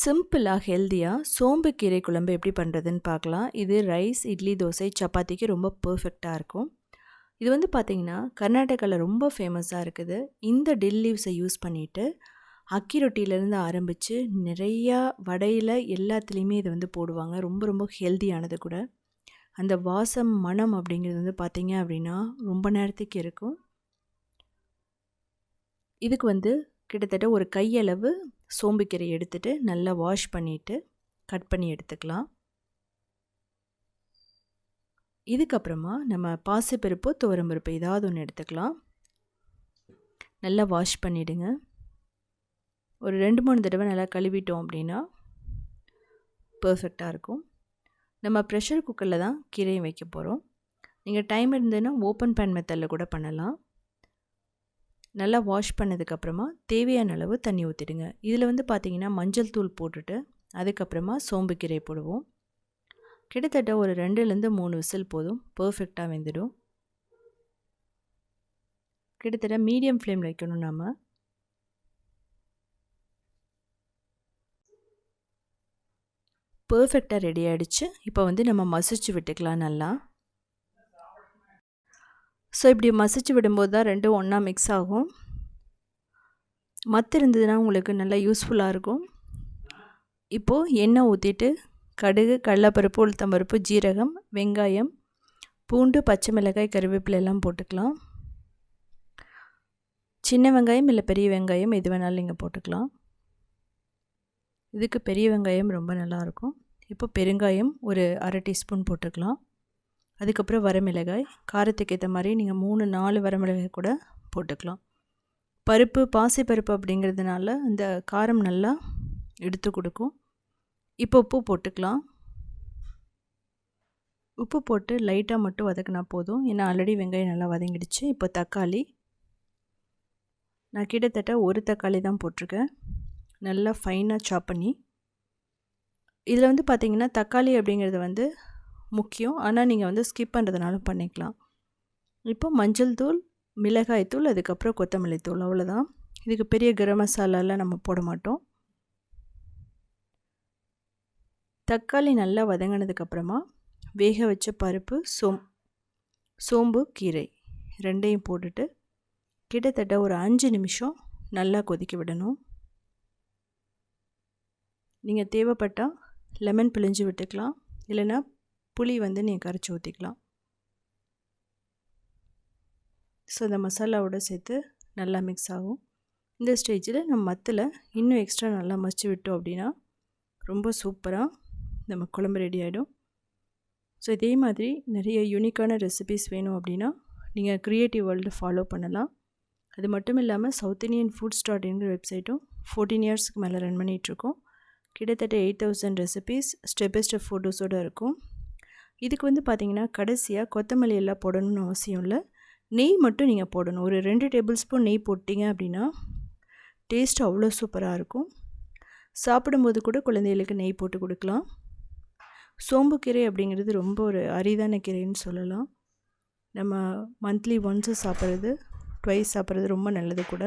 சிம்பிளாக ஹெல்த்தியாக சோம்பு கீரை குழம்பு எப்படி பண்ணுறதுன்னு பார்க்கலாம். இது ரைஸ், இட்லி, தோசை, சப்பாத்திக்கு ரொம்ப பர்ஃபெக்டாக இருக்கும். இது வந்து பார்த்திங்கன்னா கர்நாடகாவில் ரொம்ப ஃபேமஸாக இருக்குது. இந்த டில் லீவ்ஸை யூஸ் பண்ணிவிட்டு அக்கி ரொட்டியிலேருந்து ஆரம்பித்து நிறையா வடையில் எல்லாத்துலேயுமே இது வந்து போடுவாங்க. ரொம்ப ரொம்ப ஹெல்த்தியானது கூட. அந்த வாசம் மணம் அப்படிங்கிறது வந்து பார்த்திங்க அப்படின்னா ரொம்ப நேரத்துக்கு இருக்கும். இதுக்கு வந்து கிட்டத்தட்ட ஒரு கையளவு சோம்புக்கீரை எடுத்துகிட்டு நல்லா வாஷ் பண்ணிவிட்டு கட் பண்ணி எடுத்துக்கலாம். இதுக்கப்புறமா நம்ம பாசிப்பருப்பு, துவரம்பருப்பு ஏதாவது ஒன்று எடுத்துக்கலாம். நல்லா வாஷ் பண்ணிவிடுங்க. ஒரு 2-3 தடவை நல்லா கழுவிட்டோம் அப்படின்னா பர்ஃபெக்டாக இருக்கும். நம்ம ப்ரெஷர் குக்கரில் தான் கீரையும் வைக்க போகிறோம். நீங்கள் டைம் இருந்ததுன்னா ஓப்பன் பேன் மெத்தடில் கூட பண்ணலாம். நல்லா வாஷ் பண்ணதுக்கப்புறமா தேவையான அளவு தண்ணி ஊற்றிடுங்க. இதில் வந்து பார்த்திங்கன்னா மஞ்சள் தூள் போட்டுட்டு அதுக்கப்புறமா சோம்பு கீரை போடுவோம். கிட்டத்தட்ட ஒரு 2-3 விசில் போதும், பர்ஃபெக்டாக வெந்துடும். கிட்டத்தட்ட மீடியம் ஃப்ளேமில் வைக்கணும். நம்ம பர்ஃபெக்டாக ரெடி ஆகிடுச்சு. இப்போ வந்து நம்ம மசிச்சு விட்டுக்கலாம் நல்லா. ஸோ இப்படி மசிச்சு விடும்போது தான் ரெண்டும் ஒன்றா மிக்ஸ் ஆகும். மத்து இருந்ததுன்னா உங்களுக்கு நல்லா யூஸ்ஃபுல்லாக இருக்கும். இப்போது எண்ணெய் ஊற்றிட்டு கடுகு, கடலைப்பருப்பு, உளுத்தம்பருப்பு, ஜீரகம், வெங்காயம், பூண்டு, பச்சை மிளகாய், கருவேப்பிலை எல்லாம் போட்டுக்கலாம். சின்ன வெங்காயம் இல்லை பெரிய வெங்காயம் எது வேணாலும் நீங்கள் போட்டுக்கலாம். இதுக்கு பெரிய வெங்காயம் ரொம்ப நல்லாயிருக்கும். இப்போ பெருங்காயம் ஒரு 1/2 டீஸ்பூன் போட்டுக்கலாம். அதுக்கப்புறம் வரமிளகாய், காரத்துக்கு ஏற்ற மாதிரி நீங்கள் 3-4 வரமிளகாய் கூட போட்டுக்கலாம். பருப்பு, பாசிப்பருப்பு அப்படிங்கிறதுனால அந்த காரம் நல்லா எடுத்து கொடுக்கும். இப்போ உப்பு போட்டுக்கலாம். உப்பு போட்டு லைட்டாக மட்டும் வதக்கினா போதும். ஏன்னா ஆல்ரெடி வெங்காயம் நல்லா வதங்கிடுச்சு. இப்போ தக்காளி, நான் கிட்டத்தட்ட ஒரு தக்காளி தான் போட்டிருக்கேன். நல்லா ஃபைனாக சாப் பண்ணி. இதில் வந்து பார்த்திங்கன்னா தக்காளி அப்படிங்கிறது வந்து முக்கியம். ஆனால் நீங்கள் வந்து ஸ்கிப் பண்ணுறதுனாலும் பண்ணிக்கலாம். இப்போ மஞ்சள் தூள், மிளகாய் தூள், அதுக்கப்புறம் கொத்தமல்லி தூள், அவ்வளோதான். இதுக்கு பெரிய கரம் மசாலாலாம் நம்ம போட மாட்டோம். தக்காளி நல்லா வதங்கினதுக்கப்புறமா வேக வச்ச பருப்பு, சோம்பு கீரை ரெண்டையும் போட்டுட்டு கிட்டத்தட்ட ஒரு 5 நிமிஷம் நல்லா கொதிக்க விடணும். நீங்கள் தேவைப்பட்டால் லெமன் பிழிஞ்சு விட்டுக்கலாம், இல்லைன்னா புளி வந்து நீங்கள் கரைச்சி ஊற்றிக்கலாம். ஸோ இந்த மசாலாவோடு சேர்த்து நல்லா மிக்ஸ் ஆகும். இந்த ஸ்டேஜில் நம்ம மத்தில் இன்னும் எக்ஸ்ட்ரா நல்லா மசிச்சு விட்டோம் அப்படின்னா ரொம்ப சூப்பராக நம்ம குழம்பு ரெடி ஆகிடும். ஸோ இதே மாதிரி நிறைய யூனிக்கான ரெசிபீஸ் வேணும் அப்படின்னா நீங்கள் க்ரியேட்டிவ் வேர்ல்டு ஃபாலோ பண்ணலாம். அது மட்டும் இல்லாமல் சவுத் இண்டியன் foods.inங்கிற வெப்சைட்டும் 14 இயர்ஸ்க்கு மேலே ரன் பண்ணிகிட்ருக்கோம். கிட்டத்தட்ட 8000 ரெசிபீஸ் ஸ்டெப் பை ஸ்டெப் ஃபோட்டோஸோடு இருக்கும். இதுக்கு வந்து பார்த்திங்கன்னா கடைசியாக கொத்தமல்லி எல்லாம் போடணும்னு அவசியம் இல்லை. நெய் மட்டும் நீங்கள் போடணும். ஒரு 2 டேபிள் ஸ்பூன் நெய் போட்டிங்க அப்படின்னா டேஸ்ட் அவ்வளோ சூப்பராக இருக்கும். சாப்பிடும்போது கூட குழந்தைகளுக்கு நெய் போட்டு கொடுக்கலாம். சோம்பு கீரை அப்படிங்கிறது ரொம்ப ஒரு அரிதான கீரைன்னு சொல்லலாம். நம்ம மந்த்லி ஒன்ஸு சாப்பிட்றது, ட்வைஸ் சாப்பிட்றது ரொம்ப நல்லது கூட.